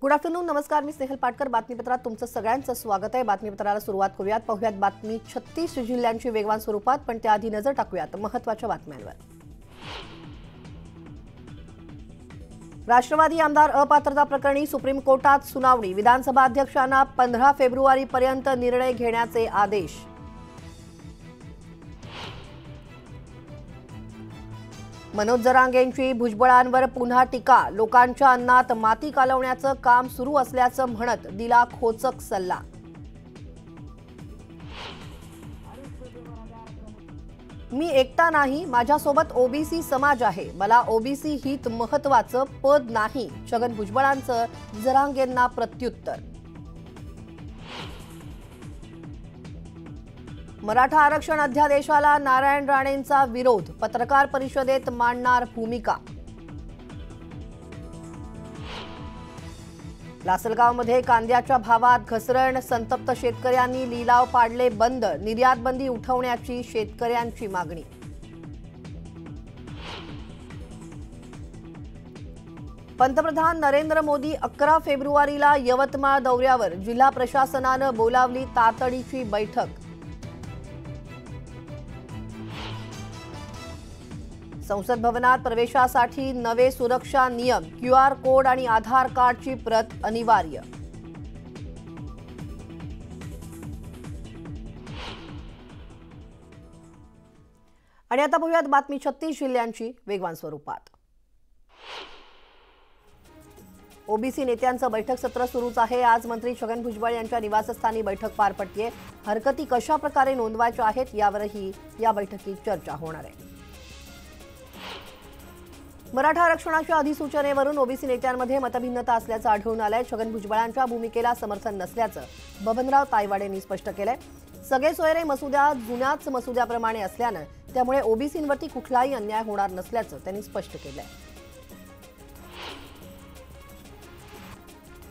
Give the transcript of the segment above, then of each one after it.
Good afternoon. नमस्कार. मी स्नेहल पाटकर. बातमीपत्रात तुमचं सगळ्यांचं स्वागत आहे. बातमीपत्राला सुरुवात करूयात. पाहूयात बातमी 36 जिल्ह्यांची वेगवान स्वरूपात, पण त्याआधी नजर टाकूयात महत्त्वाच्या बातम्यांवर. राष्ट्रवादी आमदार अपात्रता प्रकरणी सुप्रीम कोर्टात सुनावणी. विधानसभा अध्यक्षांना 15 फेब्रुवारीपर्यंत निर्णय घेण्याचे आदेश. मनोज जरांगेंची भुजबळांवर पुन्हा टीका. लोकांच्या अन्नात माती कालवण्याचं काम सुरू असल्याचं म्हणत दिला खोचक सल्ला. मी एकटा नाही, माझ्यासोबत ओबीसी समाज आहे. मला ओबीसी हित महत्वाचं, पद नाही. छगन भुजबळांचं जरांगेंना प्रत्युत्तर. मराठा आरक्षण अध्यादेशाला नारायण राणेंचा विरोध. पत्रकार परिषदेत मांडणार भूमिका. लासलगावमध्ये कांद्याच्या भावात घसरण. संतप्त शेतकऱ्यांनी लिलाव पाडले बंद. निर्यात बंदी उठवण्याची शेतकऱ्यांची मागणी. पंतप्रधान नरेंद्र मोदी 11 फेब्रुवारीला यवतमाळ दौऱ्यावर. जिल्हा प्रशासनानं बोलावली तातडीची बैठक. संसद भवनात प्रवेशासाठी नवे सुरक्षा नियम. क्यूआर कोड आणि आधार कार्डची प्रत अनिवार्य. आणि आता पाहूयात बातमी 36 जिल्ह्यांची वेगवान स्वरूपात. ओबीसी नेत्यांचं बैठक सत्र सुरूच आहे. आज मंत्री छगन भुजबळ यांच्या निवासस्थानी बैठक पार पडतेय. हरकती कशा प्रकारे नोंदवायच्या आहेत यावरही या बैठकीत चर्चा होणार आहे. मराठा आरक्षणाच्या अधिसूचनेवरून ओबीसी नेत्यांमध्ये मतभिन्नता असल्याचं आढळून आलंय. छगन भुजबळांच्या भूमिकेला समर्थन नसल्याचं बबनराव तायवाडे यांनी स्पष्ट केलंय. सगळे सोयरे मसुदा जुन्याच मसुद्याप्रमाणे असल्यानं त्यामुळे ओबीसींवरती कुठलाही अन्याय होणार नसल्याचं त्यांनी स्पष्ट केलंय.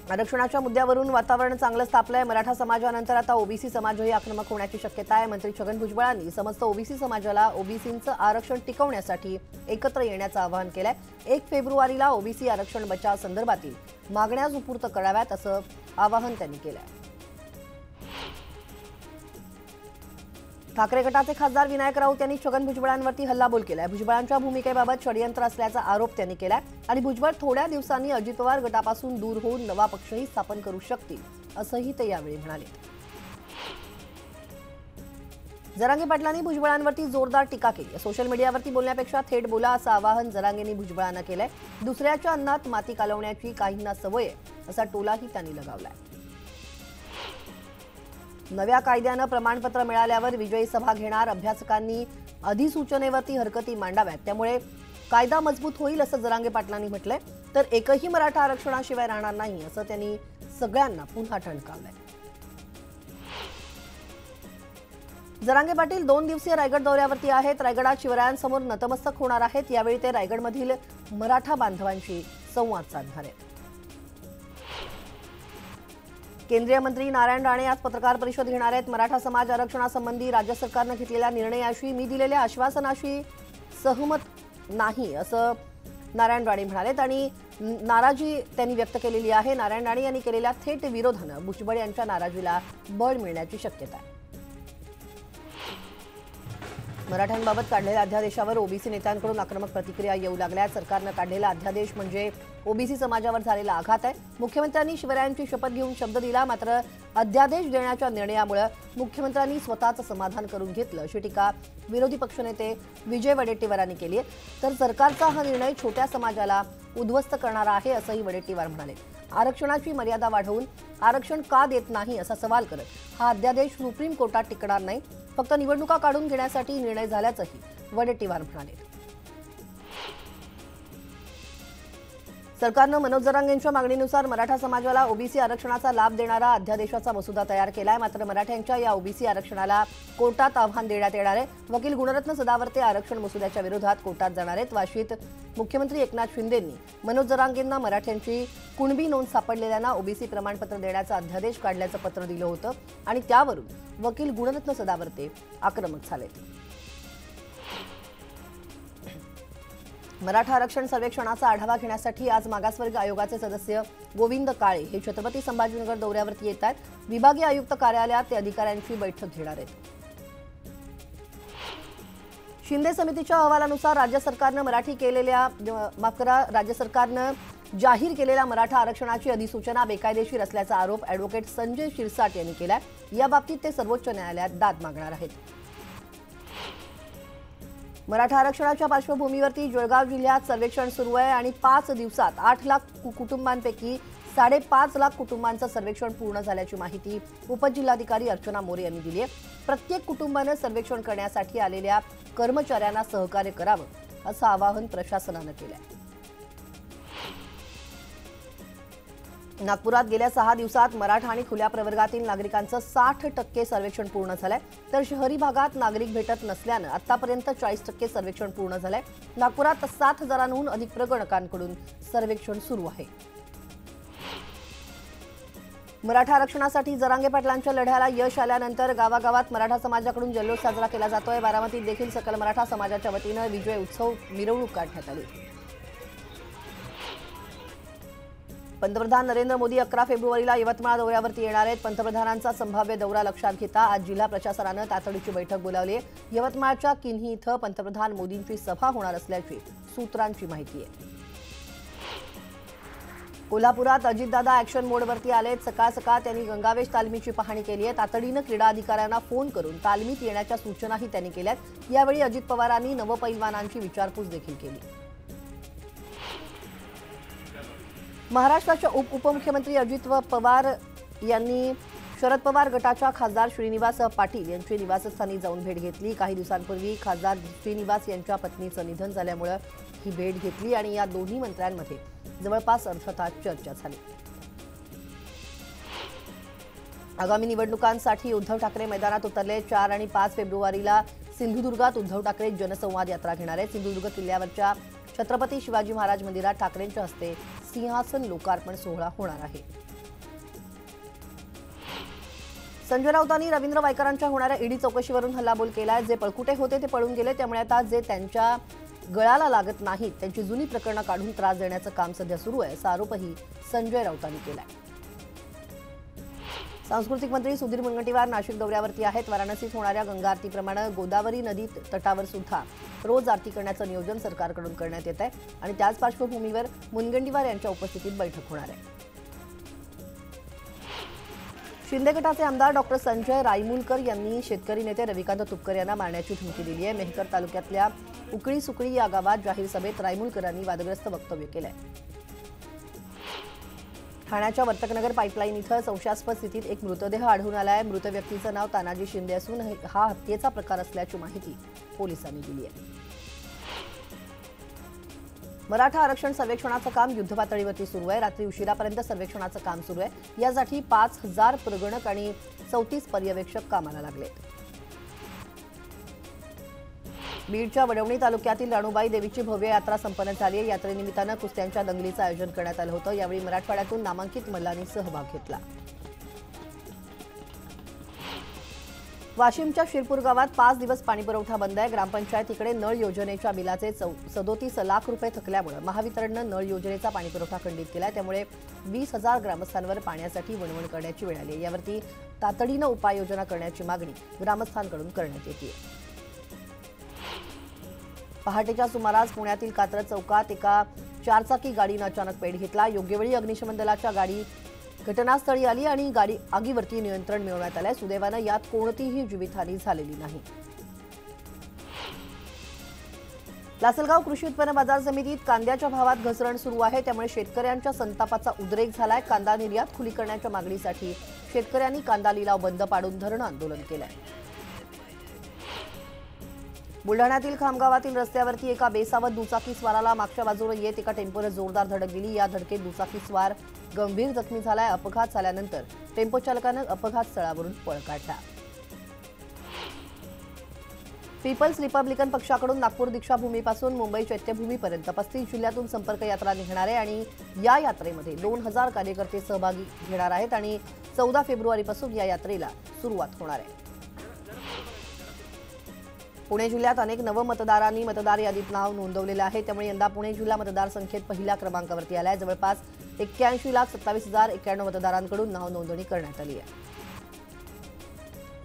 आरक्षणाच्या मुद्द्यावरून वातावरण चांगलंच तापलंय. मराठा समाजानंतर आता ओबीसी समाजही आक्रमक होण्याची शक्यता आहे. मंत्री छगन भुजबळांनी समस्त ओबीसी समाजाला ओबीसींचं आरक्षण टिकवण्यासाठी एकत्र येण्याचं आवाहन केलंय. 1 फेब्रुवारीला ओबीसी आरक्षण बचाव संदर्भातील मागण्या सुपूर्द कराव्यात असं आवाहन त्यांनी केलंय. ठाकरे गटाचे खासदार विनायक राऊत यांनी छगन भुजबळांवरती हल्लाबोल केलाय. भुजबळांच्या भूमिकेबाबत षडयंत्र असल्याचा आरोप त्यांनी केलाय आणि भुजबळ थोड्या दिवसांनी अजित पवार गटापासून दूर होऊन नवा पक्षही स्थापन करू शकतील असंही ते यावेळी म्हणाले. जरांगे पाटलांनी भुजबळांवरती जोरदार टीका केली. सोशल मीडियावरती बोलण्यापेक्षा थेट बोला असं आवाहन जरांगेंनी भुजबळांना केलंय. दुसऱ्याच्या अन्नात माती कालवण्याची काहींना सवय आहे असा टोलाही त्यांनी लगावलाय. नव्या कायद्यानं प्रमाणपत्र मिळाल्यावर विजयी सभा घेणार. अभ्यासकांनी अधिसूचनेवरती हरकती मांडाव्यात, त्यामुळे कायदा मजबूत होईल असं जरांगे पाटलांनी म्हटलंय. तर एकही मराठा आरक्षणाशिवाय राहणार नाही असं त्यांनी सगळ्यांना पुन्हा ठणकावलंय. जरांगे पाटील 2 दिवसीय रायगड दौऱ्यावरती आहेत. रायगडात शिवरायांसमोर नतमस्तक होणार आहेत. यावेळी ते रायगडमधील मराठा बांधवांशी संवाद साधणार आहेत. केंद्रीय मंत्री नारायण राणे आज पत्रकार परिषद घेणार आहेत. मराठा समाज आरक्षणासंबंधी राज्य सरकारनं घेतलेल्या निर्णयाशी मी दिलेल्या आश्वासनाशी सहमत नाही असं नारायण राणे म्हणालेत आणि नाराजी त्यांनी व्यक्त केलेली आहे. नारायण राणे यांनी केलेल्या थेट विरोधानं भुजबळ यांच्या नाराजीला बळ मिळण्याची शक्यता आहे. मराठ्यांबाबत काढलेल्या अध्यादेशावर ओबीसी नेत्यांकडून आक्रमक प्रतिक्रिया येऊ लागल्या. सरकारनं काढलेला अध्यादेश म्हणजे ओबीसी समाजावर झालेला आघात आहे. मुख्यमंत्र्यांनी शिवरायांची शपथ घेऊन शब्द दिला, मात्र अध्यादेश देण्याच्या निर्णयामुळे मुख्यमंत्र्यांनी स्वतःचं समाधान करून घेतलं अशी टीका विरोधी पक्षनेते विजय वडेट्टीवारांनी केली आहे. तर सरकारचा हा निर्णय छोट्या समाजाला उद्ध्वस्त करणारा आहे असंही वडेट्टीवार म्हणाले. आरक्षणाची मर्यादा वाढवून आरक्षण का देत नाही असा सवाल करत हा अध्यादेश सुप्रीम कोर्टात टिकणार नाही, फक्त निवडणुका काढून घेण्यासाठी निर्णय झाल्याचंही वडेट्टीवार म्हणाले. सरकारनं मनोज जरांगेंच्या मागणीनुसार मराठा समाजाला ओबीसी आरक्षणाचा लाभ देणारा अध्यादेशाचा मसुदा तयार केलाय. मात्र मराठ्यांच्या या ओबीसी आरक्षणाला कोर्टात आव्हान देण्यात येणार आहे. वकील गुणरत्न सदावर्ते आरक्षण मसुद्याच्या विरोधात कोर्टात जाणार आहेत. वाशीत मुख्यमंत्री एकनाथ शिंदेंनी मनोज जरांगेंना मराठ्यांची कुणबी नोंद सापडलेल्यांना ओबीसी प्रमाणपत्र देण्याचा अध्यादेश काढल्याचं पत्र दिलं होतं आणि त्यावरून वकील गुणरत्न सदावर्ते आक्रमक झालेत. मराठा आरक्षण सर्वेक्षणाचा आढावा घेण्यासाठी आज मागासवर्ग आयोगाचे सदस्य गोविंद काळे हे छत्रपती संभाजीनगर दौऱ्यावरती येत आहेत। विभागीय आयुक्त कार्यालयात ते अधिकाऱ्यांची बैठक घेणार आहेत। शिंदे समितीच्या अहवालानुसार राज्य सरकारनं जाहीर केलेल्या मराठा आरक्षणाची अधिसूचना बेकायदेशीर असल्याचा आरोप अॅडव्होकेट संजय शिरसाट यांनी केलाय। याबाबतीत ते सर्वोच्च न्यायालयात दाद मागणार आहेत। मराठा आरक्षणाच्या पार्श्वभूमीवरती जळगाव जिल्ह्यात सर्वेक्षण सुरू आहे आणि 5 दिवसात 8 लाख कुटुंबांपैकी 5.5 लाख कुटुंबांचं सर्वेक्षण पूर्ण झाल्याची माहिती उपजिल्हाधिकारी अर्चना मोरे यांनी दिली आहे। प्रत्येक कुटुंबानं सर्वेक्षण करण्यासाठी आलेल्या कर्मचाऱ्यांना सहकार्य करावं असं आवाहन प्रशासनानं केलं आहे। नागपुरात गेल्या 6 दिवसात मराठा आणि खुल्या प्रवर्गातील नागरिकांचं 60% सर्वेक्षण पूर्ण झालंय, तर शहरी भागात नागरिक भेटत नसल्यानं आतापर्यंत 40% सर्वेक्षण पूर्ण झालंय। नागपुरात 7,000हून अधिक प्रगणकांकडून सर्वेक्षण सुरू आहे। मराठा आरक्षणासाठी जरांगे पाटलांच्या लढ्याला यश आल्यानंतर गावागावात मराठा समाजाकडून जल्लोष साजरा केला जातोय। बारामतीत देखील सकल मराठा समाजाच्या वतीनं विजय उत्सव मिरवणूक काढण्यात आली। पंतप्रधान नरेंद्र मोदी 11 फेब्रुवारीला यवतमाळ दौऱ्यावरती येणार आहेत। पंतप्रधानांचा संभाव्य दौरा लक्षात घेता आज जिल्हा प्रशासनानं तातडीची बैठक बोलावली आहे। यवतमाळच्या किन्ही इथं पंतप्रधान मोदींची सभा होणार असल्याची सूत्रांची माहिती आहे। कोल्हापुरात अजितदादा ॲक्शन मोडवरती आलेत। सकाळ त्यांनी गंगावेश तालमीची पाहणी केली आहे। तातडीनं क्रीडा अधिकाऱ्यांना फोन करून तालमीत येण्याच्या सूचनाही त्यांनी केल्यात। यावेळी अजित पवारांनी नवपैलवानांची विचारपूस देखील केली। महाराष्ट्राच्या उपमुख्यमंत्री अजित पवार यांनी शरद पवार गटाच्या खासदार श्रीनिवास पाटील यांची निवासस्थानी जाऊन भेट घेतली। काही दिवसांपूर्वी खासदार श्रीनिवास यांच्या पत्नीचं निधन झाल्यामुळे ही भेट घेतली आणि या दोन्ही मंत्र्यांमध्ये जवळपास अर्धा तास चर्चा झाली। आगामी निवडणुकांसाठी उद्धव ठाकरे मैदानात उतरले। 4 आणि 5 फेब्रुवारीला सिंधुदुर्गात उद्धव ठाकरे जनसंवाद यात्रा घेणार आहेत। सिंधुदुर्ग किल्ल्यावरच्या छत्रपती शिवाजी महाराज मंदिरात ठाकरेंच्या हस्ते सिंहासन लोकार्पण सोहळा होणार आहे। संजय राऊतांनी रवींद्र वायकरांच्या होणाऱ्या ईडी चौकशीवरून हल्लाबोल केलाय। जे पळकुटे होते ते पळून गेले, त्यामुळे आता जे त्यांच्या गळाला लागत नाहीत त्यांची जुनी प्रकरणं काढून त्रास देण्याचं काम सध्या सुरू आहे असा आरोपही संजय राऊतांनी केलाय। सांस्कृतिक मंत्री सुधीर मुनगंटीवार नाशिक दौऱ्यावरती आहेत। वाराणसीत होणाऱ्या गंगा आरतीप्रमाणे गोदावरी नदी तटावर सुद्धा रोज आरती करण्याचं नियोजन सरकारकडून करण्यात येत आहे आणि त्याच पार्श्वभूमीवर मुनगंटीवार यांच्या उपस्थितीत बैठक होणार आहे। शिंदे गटाचे आमदार डॉक्टर संजय रायमुलकर यांनी शेतकरी नेते रविकांत तुपकर यांना मारण्याची धमकी दिली आहे। मेहकर तालुक्यातल्या उकळी सुकळी या गावात जाहीर सभेत रायमुलकरांनी वादग्रस्त वक्तव्य केलंय। ठाण्याच्या वर्तकनगर पाईपलाईन इथं संशयास्पद स्थितीत एक मृतदेह आढळून आलाय। मृत व्यक्तीचं नाव तानाजी शिंदे असून हा हत्येचा प्रकार असल्याची माहिती पोलिसांनी दिली आहे। मराठा आरक्षण सर्वेक्षणाचं काम युद्धपातळीवरती सुरू आहे। रात्री उशिरापर्यंत सर्वेक्षणाचं काम सुरू आहे। यासाठी 5,000 प्रगणक आणि 34 पर्यवेक्षक कामाला लागलेत। बीडच्या वडवणी तालुक्यातील राणूबाई देवीची भव्य यात्रा संपन्न झाली आहे। यात्रेनिमित्तानं कुस्त्यांच्या दंगलीचं आयोजन करण्यात आलं होतं। यावेळी मराठवाड्यातून नामांकित मल्लांनी सहभाग घेतला। वाशिमच्या शिरपूर गावात 5 दिवस पाणीपुरवठा बंद आहे। ग्रामपंचायतीकडे नळ योजनेच्या बिलाचे 37 लाख रुपये थकल्यामुळे महावितरणनं नळ योजनेचा पाणीपुरवठा खंडित केलाय। त्यामुळे 20,000 ग्रामस्थांवर पाण्यासाठी वणवण करण्याची वेळ आली आहे। यावरती तातडीनं उपाययोजना करण्याची मागणी ग्रामस्थांकडून करण्यात येते। पहाटेच्या सुमारास पुण्यातील कात्रज चौकात एका 4चाकी गाडीनं अचानक पेट घेतला। योग्यवेळी अग्निशमन दलाच्या गाडी घटनास्थळी आली आणि गाडी आगीवरती नियंत्रण मिळवण्यात आलं। सुदैवानं यात कोणतीही जीवितहानी झालेली नाही। लासलगाव कृषी उत्पन्न बाजार समितीत कांद्याच्या भावात घसरण सुरू आहे। त्यामुळे शेतकऱ्यांच्या संतापाचा उद्रेक झालाय। कांदा निर्यात खुली करण्याच्या मागणीसाठी शेतकऱ्यांनी कांदा लिलाव बंद पाडून धरणं आंदोलन केलंय। बुलढाण्यातील खामगावातील रस्त्यावरती एका बेसावध दुचाकी स्वाराला मागच्या बाजूने येत एका टेम्पोने जोरदार धडक दिली। या धडकेत दुचाकी स्वार गंभीर जखमी झालाय। अपघात झाल्यानंतर टेम्पो चालकानं अपघात स्थळावरून पळ काढला। पीपल्स रिपब्लिकन पक्षाकडून नागपूर दीक्षाभूमीपासून मुंबई चैत्यभूमीपर्यंत 35 जिल्ह्यातून संपर्क यात्रा निघणार आहे आणि या यात्रेमध्ये 2000 कार्यकर्ते सहभागी घेणार आहेत आणि 14 फेब्रुवारीपासून या यात्रेला सुरुवात होणार आहे। पुणे जिल्ह्यात अनेक नवमतदारांनी मतदार यादीत नाव नोंदवलेलं आहे, त्यामुळे यंदा पुणे जिल्हा मतदारसंख्येत पहिल्या क्रमांकावरती आलाय। जवळपास 81,27,091 मतदारांकडून नाव नोंदणी करण्यात आली आहे।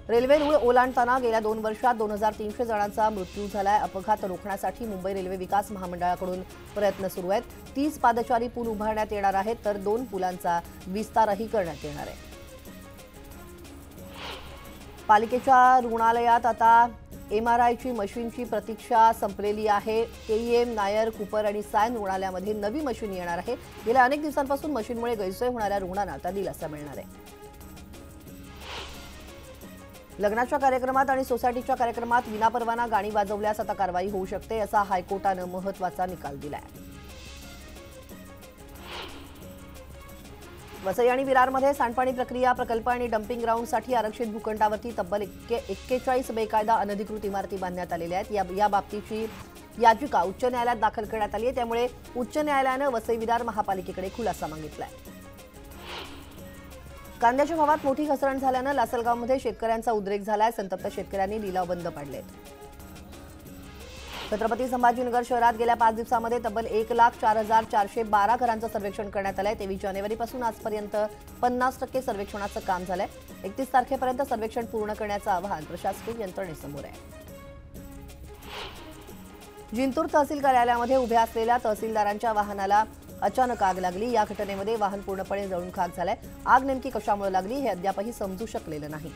रेल्वे रूळ ओलांडताना गेल्या 2 वर्षात 2300 जणांचा मृत्यू झालाय। अपघात रोखण्यासाठी मुंबई रेल्वे विकास महामंडळाकडून प्रयत्न सुरू आहेत। 30 पादचारी पूल उभारण्यात येणार आहेत, तर 2 पुलांचा विस्तारही करण्यात येणार आहे। पालिकेच्या रुग्णालयात आता MRIची मशीनची प्रतीक्षा संपलेली आहे। KEM, नायर, कूपर आणि सायन रुग्णालयामध्ये नवी मशीन येणार आहे। गेल्या अनेक दिवसांपासून मशीनमुळे गैरसोय होणाऱ्या रुग्णांना आता दिलासा मिळणार आहे। लग्नाच्या कार्यक्रमात आणि सोसायटीच्या कार्यक्रमात विनापरवाना गाणी वाजवल्यास आता कारवाई होऊ शकते, असा हायकोर्टानं महत्त्वाचा निकाल दिलाय। वसई आणि विरारमध्ये सांडपाणी प्रक्रिया प्रकल्प आणि डम्पिंग ग्राउंडसाठी आरक्षित भूखंडावरती तब्बल 41 बेकायदा अनधिकृत इमारती बांधण्यात आलेल्या आहेत। या बाबतीची याचिका उच्च न्यायालयात दाखल करण्यात आली आहे, त्यामुळे उच्च न्यायालयानं वसई विरार महापालिकेकडे खुलासा मागितलाय। कांद्याच्या भावात मोठी घसरण झाल्यानं लासलगावमध्ये शेतकऱ्यांचा उद्रेक झालाय। संतप्त शेतकऱ्यांनी लिलाव बंद पाडलेत। छत्रपती संभाजीनगर शहरात गेल्या 5 दिवसांमध्ये तब्बल 1,04,412 घरांचं सर्वेक्षण करण्यात आलंय। 23 जानेवारीपासून आजपर्यंत 50% सर्वेक्षणाचं काम झालंय। 31 तारखेपर्यंत सर्वेक्षण पूर्ण करण्याचं आवाहन प्रशासकीय यंत्रणेसमोर आहे। जिंतूर तहसील कार्यालयामध्ये उभ्या असलेल्या तहसीलदारांच्या वाहनाला अचानक आग लागली। या घटनेमध्ये वाहन पूर्णपणे जळून खाक झालंय। आग नेमकी कशामुळे लागली हे अद्यापही समजू शकलेलं नाही।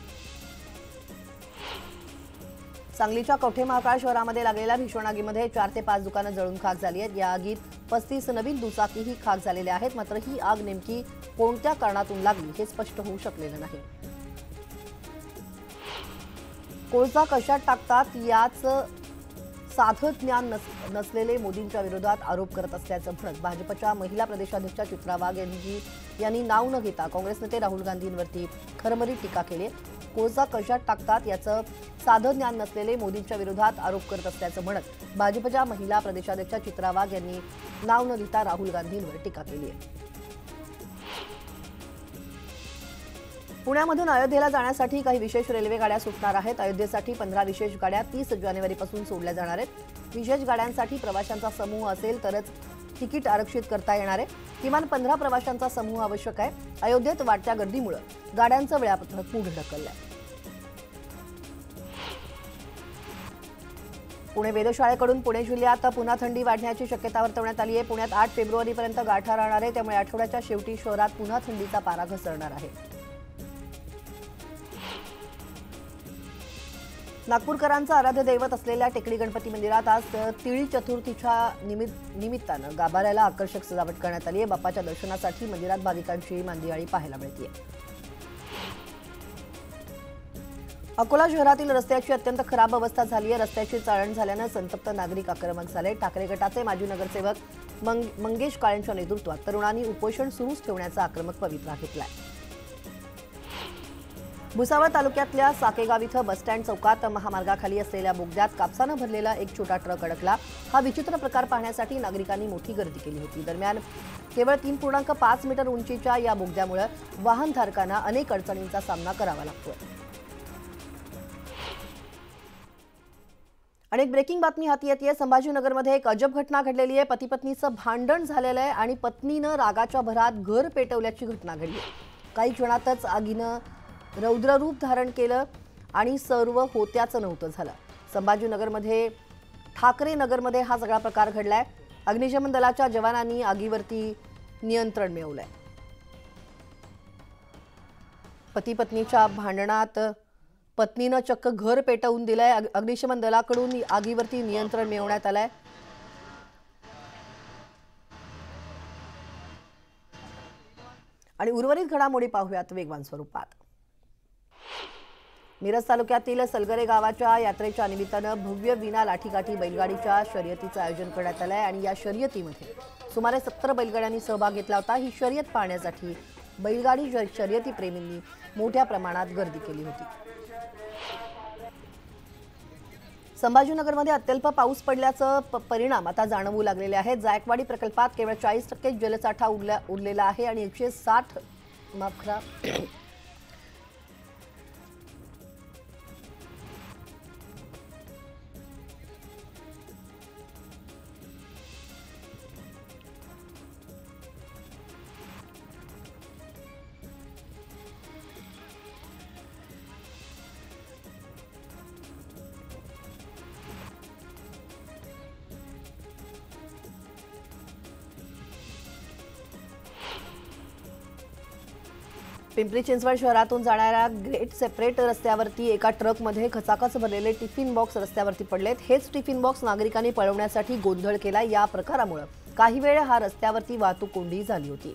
सांगलीच्या कवठे महाकाळ शहरामध्ये लागलेल्या भीषण आगीमध्ये 4 ते 5 दुकानं जळून खाक झाली आहेत। या आगीत 35 नवीन दुचाकीही खाक झालेल्या आहेत, मात्र ही आग नेमकी कोणत्या कारणातून लागली हे स्पष्ट होऊ शकलेलं नाही। कोळसा कशात टाकतात याच साधं ज्ञान नसलेले मोदींच्या विरोधात आरोप करत असल्याचं म्हणत भाजपच्या महिला प्रदेशाध्यक्षा चित्रा वाघ यांनी नाव न घेता काँग्रेस नेते राहुल गांधींवरती खरमरीत टीका केली। कोळसा कशात टाकतात याचं साधं ज्ञान नसलेले मोदींच्या विरोधात आरोप करत असल्याचं म्हणत भाजपच्या महिला प्रदेशाध्यक्षा चित्रा वाघ यांनी नाव न घेता राहुल गांधींवर टीका केली आहे। पुण्यामधून अयोध्येला जाण्यासाठी काही विशेष रेल्वे गाड्या सुटणार आहेत। अयोध्येसाठी 15 विशेष गाड्या 30 जानेवारीपासून सोडल्या जाणार आहेत। विशेष गाड्यांसाठी प्रवाशांचा समूह असेल तरच तिकीट आरक्षित करता येणार आहे। किमान 15 प्रवाशांचा समूह आवश्यक आहे। अयोध्येत वाढत्या गर्दीमुळे गाड्यांचं वेळापत्रक पुढे ढकललंय। पुणे वेधशाळेकडून पुणे जिल्ह्यात पुन्हा थंडी वाढण्याची शक्यता वर्तवण्यात आली आहे। पुण्यात 8 फेब्रुवारीपर्यंत गारठा राहणार आहे, त्यामुळे आठवड्याच्या शेवटी शहरात पुन्हा थंडीचा पारा घसरणार आहे। नागपूरकरांचं आराध्य दैवत असलेल्या टेकडी गणपती मंदिरात आज तिळी चतुर्थीच्या निमित्तानं गाभाऱ्याला आकर्षक सजावट करण्यात आली आहे। बाप्पाच्या दर्शनासाठी मंदिरात भाविकांची मांदियाळी पाहायला मिळते। अकोला शहरातील रस्त्याची अत्यंत खराब अवस्था झाली आहे। रस्त्याची चाळण झाल्यानं संतप्त नागरिक आक्रमक झाले। ठाकरे गटाचे माजी नगरसेवक मंगेश काळेंच्या नेतृत्वात तरुणांनी उपोषण सुरूच ठेवण्याचा आक्रमक पवित्रा घेतलाय। भुसावळ तालुक्यातल्या साकेगाव इथं बसस्टँड चौकात महामार्गाखाली असलेल्या बोगद्यात कापसानं भरलेला एक छोटा ट्रक अडकला। हा विचित्र प्रकार पाहण्यासाठी नागरिकांनी मोठी गर्दी केली होती। दरम्यान केवळ 3.5 मीटर उंचीच्या या बोगद्यामुळे वाहनधारकांना अनेक अडचणींचा सामना करावा लागतोय। अनेक ब्रेकिंग बातमी हाती येते। संभाजीनगरमध्ये एक अजब घटना घडलेली आहे। पती पत्नीचं भांडण झालेलं आहे आणि पत्नीनं रागाच्या भरात घर पेटवल्याची घटना घडली आहे। काही क्षणातच आगीनं रौद्ररूप धारण केलं आणि सर्व होत्याचं नव्हतं झालं। संभाजीनगरमध्ये ठाकरे नगरमध्ये हा सगळा प्रकार घडलाय। अग्निशमन दलाच्या जवानांनी आगीवरती नियंत्रण मिळवलंय। पती पत्नीच्या भांडणात पत्नीनं चक्क घर पेटवून दिलंय। अग्निशमन दलाकडून आगीवरती नियंत्रण मिळवण्यात आलंय। आणि उर्वरित घडामोडी पाहूयात वेगवान स्वरूपात। मिरज तालुक्यातील सलगरे गावाच्या यात्रेच्या निमित्तानं भव्य विना लाठीकाठी बैलगाडीच्या शर्यतीचं आयोजन करण्यात आलंय आणि या शर्यतीमध्ये सुमारे 70 बैलगाड्यांनी सहभाग घेतला होता। ही शर्यत पाहण्यासाठी बैलगाडी शर्यती प्रेमींनी मोठ्या प्रमाणात गर्दी केली होती। संभाजीनगरमध्ये अत्यल्प पाऊस पडल्याचं परिणाम आता जाणवू लागलेले आहेत। जायकवाडी प्रकल्पात केवळ 40% जलसाठा उरलेला आहे आणि 160 पिंपरी चिंचवड शहरातून जाणाऱ्या ग्रेट सेपरेट रस्त्यावरती एका ट्रकमध्ये खचाखच भरलेले टिफिन बॉक्स रस्त्यावरती पडलेत। हेच टिफिन बॉक्स नागरिकांनी पळवण्यासाठी गोंधळ केला। या प्रकारामुळे काही वेळ हा रस्त्यावरती वाहतूक कोंडी झाली होती।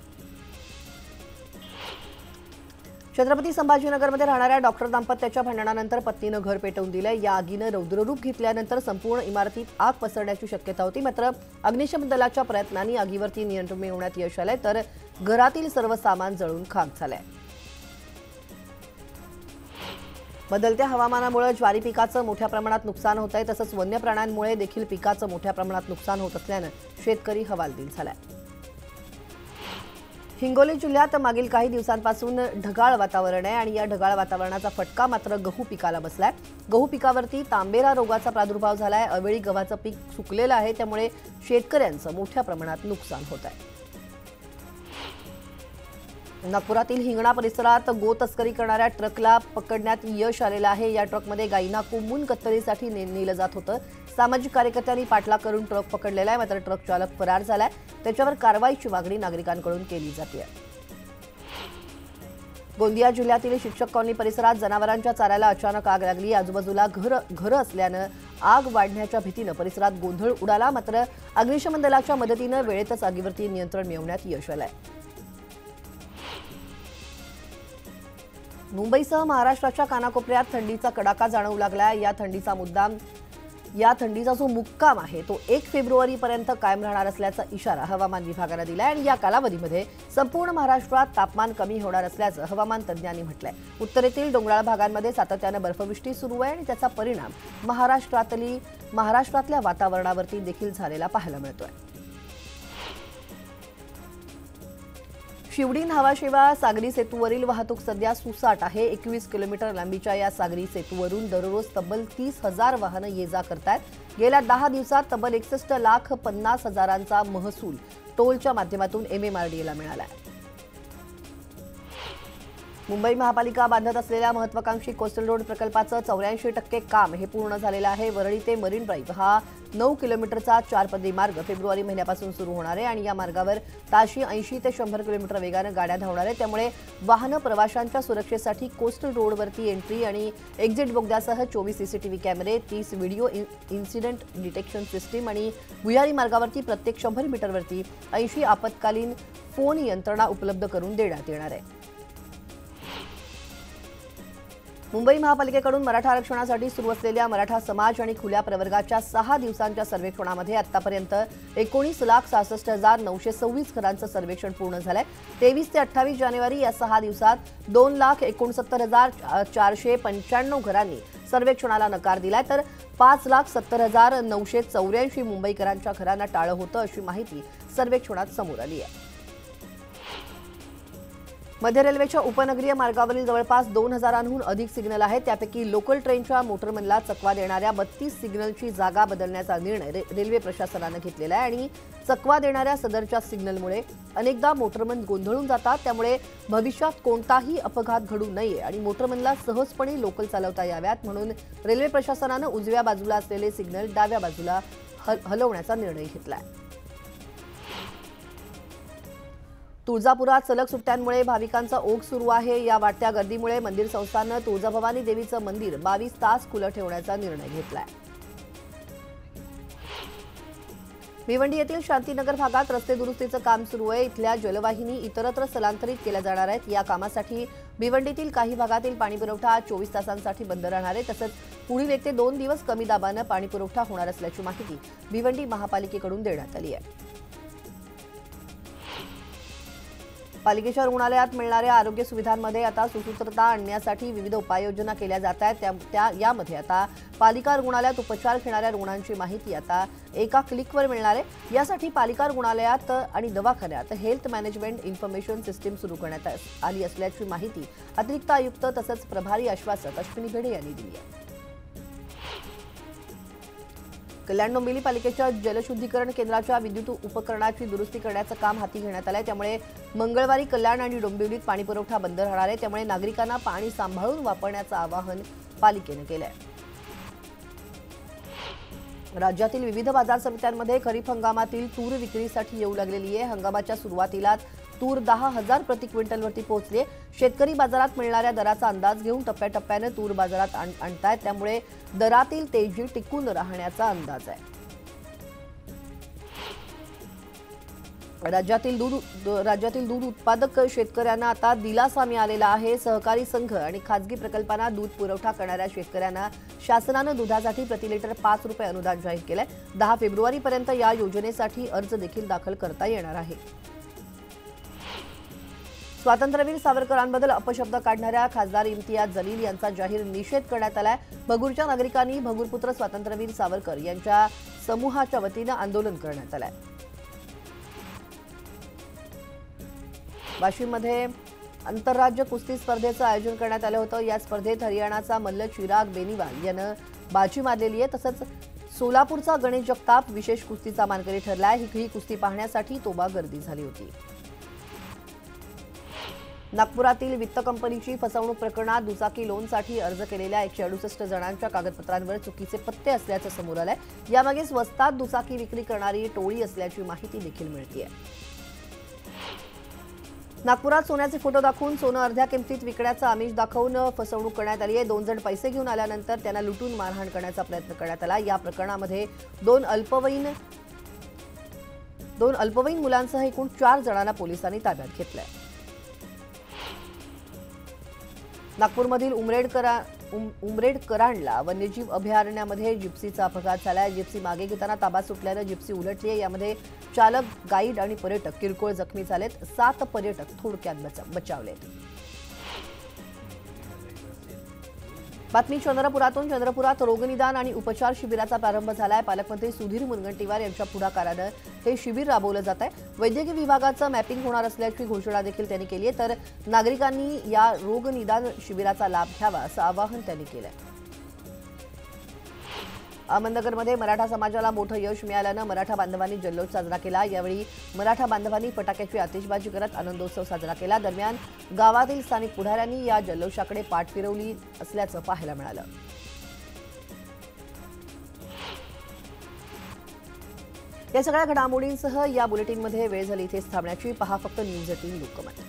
छत्रपती संभाजीनगरमध्ये राहणाऱ्या डॉक्टर दाम्पत्याच्या भांडणानंतर पत्नीनं घर पेटवून दिलं। या आगीनं रौद्ररूप घेतल्यानंतर संपूर्ण इमारतीत आग पसरण्याची शक्यता होती, मात्र अग्निशमन दलाच्या प्रयत्नांनी आगीवरती नियंत्रण मिळवण्यात यश आलंय, तर घरातील सर्व सामान जळून खाक झालंय। बदलत्या हवामानामुळे ज्वारी पिकाचं मोठ्या प्रमाणात नुकसान होत आहे, तसंच वन्य प्राण्यांमुळे देखील पिकाचं मोठ्या प्रमाणात नुकसान होत असल्यानं शेतकरी हवालदिल झालाय। हिंगोली जिल्ह्यात मागील काही दिवसांपासून ढगाळ वातावरण आहे आणि या ढगाळ वातावरणाचा फटका मात्र गहू पिकाला बसलाय। गहू पिकावरती तांबेरा रोगाचा प्रादुर्भाव झालाय। अवेळी गव्हाचं पीक सुकलेलं आहे, त्यामुळे शेतकऱ्यांचं मोठ्या प्रमाणात नुकसान होत आहे। नागपुरातील हिंगणा परिसरात गो तस्करी करणाऱ्या ट्रकला पकडण्यात यश आलेलं आहे। या ट्रकमध्ये गायींना कोंबून कत्तलीसाठी नेलं जात होतं। सामाजिक कार्यकर्त्यांनी पाठलाग करून ट्रक पकडलेला आहे, मात्र ट्रक चालक फरार झालाय। त्याच्यावर कारवाईची मागणी नागरिकांकडून केली जाते। गोंदिया जिल्ह्यातील शिक्षक कॉलनी परिसरात जनावरांच्या चाऱ्याला अचानक आग लागली। आजूबाजूला घरं असल्यानं आग वाढण्याच्या भीतीनं परिसरात गोंधळ उडाला, मात्र अग्निशमन दलाच्या मदतीनं वेळेतच आगीवरती नियंत्रण मिळवण्यात यश आलंय। मुंबईसह महाराष्ट्राच्या कानाकोपऱ्यात थंडीचा कडाका जाणवू लागला। या थंडीचा जो मुक्काम आहे तो 1 फेब्रुवारीपर्यंत कायम राहणार असल्याचा इशारा हवामान विभागानं दिलाय आणि या कालावधीमध्ये संपूर्ण महाराष्ट्रात तापमान कमी होणार असल्याचं हवामान तज्ज्ञांनी म्हटलंय। उत्तरेतील डोंगराळ भागांमध्ये सातत्यानं बर्फवृष्टी सुरू आहे आणि त्याचा परिणाम महाराष्ट्रातल्या वातावरणावरती देखील झालेला पाहायला मिळतोय। शिवडी न्हावाशेवा सागरी सेतूवरील वाहतूक सध्या सुसाट आहे। 21 किलोमीटर लांबीच्या या सागरी सेतूवरून दररोज तब्बल 30,000 वाहनं ये-जा करतायत। गेल्या 10 दिवसात तब्बल 61,50,000चा महसूल टोलच्या माध्यमातून MMRDAला मिळाला आहे। मुंबई महापालिका बांधत असलेल्या महत्त्वाकांक्षी कोस्टल रोड प्रकल्पाचं 84% काम हे पूर्ण झालेलं आहे। वरळी ते मरीन ड्राईव्ह हा 9 किलोमीटरचा 4-पदरी मार्ग फेब्रुवारी महिन्यापासून सुरू होणार आहे आणि या मार्गावर ताशी 80 ते 100 किलोमीटर वेगानं गाड्या धावणार आहेत। त्यामुळे वाहन प्रवाशांच्या सुरक्षेसाठी कोस्टल रोडवरती एंट्री आणि एक्झिट बोगद्यासह 24 CCTV कॅमेरे, 30 व्हिडिओ इन्सिडेंट डिटेक्शन सिस्टीम आणि भुयारी मार्गावरती प्रत्येक 100 मीटरवरती 80 आपत्कालीन फोन यंत्रणा उपलब्ध करून देण्यात येणार आहे। मुंबई महापालिकेकडून मराठा आरक्षणासाठी सुरू असलेल्या मराठा समाज आणि खुल्या प्रवर्गाच्या 6 दिवसांच्या सर्वेक्षणामध्ये आतापर्यंत 19,66,926 घरांचं सर्वेक्षण पूर्ण झालंय। 23 ते 28 जानेवारी या 6 दिवसात 2,69,495 घरांनी सर्वेक्षणाला नकार दिलाय, तर 5,70,984 मुंबईकरांच्या घरांना टाळं होतं, अशी माहिती सर्वेक्षणात समोर आली आहे। मध्य रेल्वेच्या उपनगरीय मार्गावरील जवळपास 2,000हून अधिक सिग्नल आहेत। त्यापैकी लोकल ट्रेनच्या मोटरमनला चकवा देणाऱ्या 32 सिग्नलची जागा बदलण्याचा निर्णय रेल्वे प्रशासनानं घेतलेला आहे आणि चकवा देणाऱ्या सदरच्या सिग्नलमुळे अनेकदा मोटरमन गोंधळून जातात। त्यामुळे भविष्यात कोणताही अपघात घडू नये आणि मोटरमनला सहजपणे लोकल चालवता याव्यात म्हणून रेल्वे प्रशासनानं उजव्या बाजूला असलेले सिग्नल डाव्या बाजूला हलवण्याचा निर्णय घेतला आहे। तुळजापुरात सलग सुट्ट्यांमुळे भाविकांचा ओघ सुरू आहे। या वाढत्या गर्दीमुळे मंदिर संस्थाननं तुळजाभवानी देवीचं मंदिर 22 तास खुलं ठेवण्याचा निर्णय घेतलाय। भिवंडी येथील शांतीनगर भागात रस्ते दुरुस्तीचं काम सुरू आहे। इथल्या जलवाहिनी इतरत्र स्थलांतरित केल्या जाणार आहेत। या कामासाठी भिवंडीतील काही भागातील पाणीपुरवठा 24 तासांसाठी बंद राहणार आहे। तसंच पुढील 1 ते 2 दिवस कमी दाबानं पाणीपुरवठा होणार असल्याची माहिती भिवंडी महापालिकेकडून देण्यात आली आहे। पालिकेच्या रुग्णालयात मिळणाऱ्या आरोग्य सुविधांमध्ये आता सुसूत्रता आणण्यासाठी विविध उपाययोजना केल्या जात आहेत। यामध्ये आता पालिका रुग्णालयात उपचार घेणाऱ्या रुग्णांची माहिती आता एका क्लिकवर मिळणार आहे। यासाठी पालिका रुग्णालयात आणि दवाखान्यात हेल्थ मॅनेजमेंट इन्फॉर्मेशन सिस्टीम सुरू करण्यात आली असल्याची माहिती अतिरिक्त आयुक्त तसंच प्रभारी आश्वासक अश्विनी भिडे यांनी दिली आहे। कल्याण डोंबिवली पालिकेच्या जलशुद्धीकरण केंद्राच्या विद्युत उपकरणाची दुरुस्ती करण्याचं काम हाती घेण्यात आलंय। त्यामुळे मंगळवारी कल्याण आणि डोंबिवलीत पाणीपुरवठा बंद राहणार आहे। त्यामुळे नागरिकांना पाणी सांभाळून वापरण्याचं आवाहन पालिकेनं केलंय। राज्यातील विविध बाजार समित्यांमध्ये खरीप हंगामातील तूर विक्रीसाठी येऊ लागलेली आहे। हंगामाच्या सुरुवातीलाच तूर 10,000 प्रति क्विंटलवरती पोहोचली आहे. शेतकरी बाजारात मिळणाऱ्या दराचा अंदाज घेऊन टप्प्याटप्प्याने तूर बाजारात आणतायत, त्यामुळे दरातील तेजी टिकून राहण्याचा अंदाज आहे. राज्यातील दूध उत्पादक शेतकऱ्यांना आता दिलासा मिळालेला आहे. सहकारी संघ आणि खासगी प्रकल्पांना दूध पुरवठा करणाऱ्या शेतकऱ्यांना शासनानं दुधासाठी प्रति लिटर 5 रुपये अनुदान जाहीर केलंय. 10 फेब्रुवारीपर्यंत या योजनेसाठी अर्ज देखील दाखल करता येणार आहे. स्वातंत्र्यवीर सावरकरांबद्दल अपशब्द काढणाऱ्या खासदार इम्तियाज जलील यांचा जाहीर निषेध करण्यात आलाय. भगूरच्या नागरिकांनी भगूरपुत्र स्वातंत्र्यवीर सावरकर यांच्या समूहाच्या वतीनं आंदोलन करण्यात आलंय. वाशिममध्ये आंतरराज्य कुस्ती स्पर्धेचं आयोजन करण्यात आलं होतं. या स्पर्धेत हरियाणाचा मल्ल चिराग बेनीवाल यानं बाजी मारलेली आहे. तसंच सोलापूरचा गणेश जगताप विशेष कुस्तीचा मानकरी ठरलाय. ही कुस्ती पाहण्यासाठी तोबा गर्दी झाली होती. नागपुरातील वित्त कंपनीची फसवणूक प्रकरणात दुचाकी लोनसाठी अर्ज केलेल्या 168 जणांच्या कागदपत्रांवर चुकीचे पत्ते असल्याचं समोर आलंय. यामागे स्वस्तात दुचाकी विक्री करणारी टोळी असल्याची माहिती देखील मिळतेय. नागपुरात सोन्याचे फोटो दाखवून सोनं अर्ध्या किमतीत विकण्याचा आमिष दाखवून फसवणूक करण्यात आली आहे. 2 जण पैसे घेऊन आल्यानंतर त्यांना लुटून मारहाण करण्याचा प्रयत्न करण्यात आला. या प्रकरणामध्ये दोन अल्पवयीन मुलांसह एकूण 4 जणांना पोलिसांनी ताब्यात घेतलंय. नागपूरमधील उमरेडकरांडला वन्यजीव अभयारण्यामध्ये जिप्सीचा अपघात झालाय. जिप्सी मागे घेताना ताबा सुटल्यानं जिप्सी उलटली आहे. यामध्ये चालक, गाईड आणि पर्यटक किरकोळ जखमी झालेत. 7 पर्यटक थोडक्यात बचावलेत. बातमी चंद्रपुरातून. चंद्रपुरात रोगनिदान आणि उपचार शिबिराचा प्रारंभ झालाय. पालकमंत्री सुधीर मुनगंटीवार यांच्या पुढाकारानं हे शिबिर राबवलं जात आहे. वैद्यकीय विभागाचं मॅपिंग होणार असल्याची घोषणा देखील त्यांनी केली आहे. तर नागरिकांनी या रोगनिदान शिबिराचा लाभ घ्यावा असं आवाहन त्यांनी केलंय. अहमदनगरमध्ये मराठा समाजाला मोठं यश मिळाल्यानं मराठा बांधवांनी जल्लोष साजरा केला. यावेळी मराठा बांधवांनी फटाक्याची आतिषबाजी करत आनंदोत्सव साजरा केला. दरम्यान गावातील स्थानिक पुढाऱ्यांनी या जल्लोषाकडे पाठ फिरवली असल्याचं पाहायला मिळालं. या सगळ्या घडामोडींसह या बुलेटिनमध्ये वेळ झाली इथेच थांबण्याची. पहा फक्त न्यूज 18 लोकमत.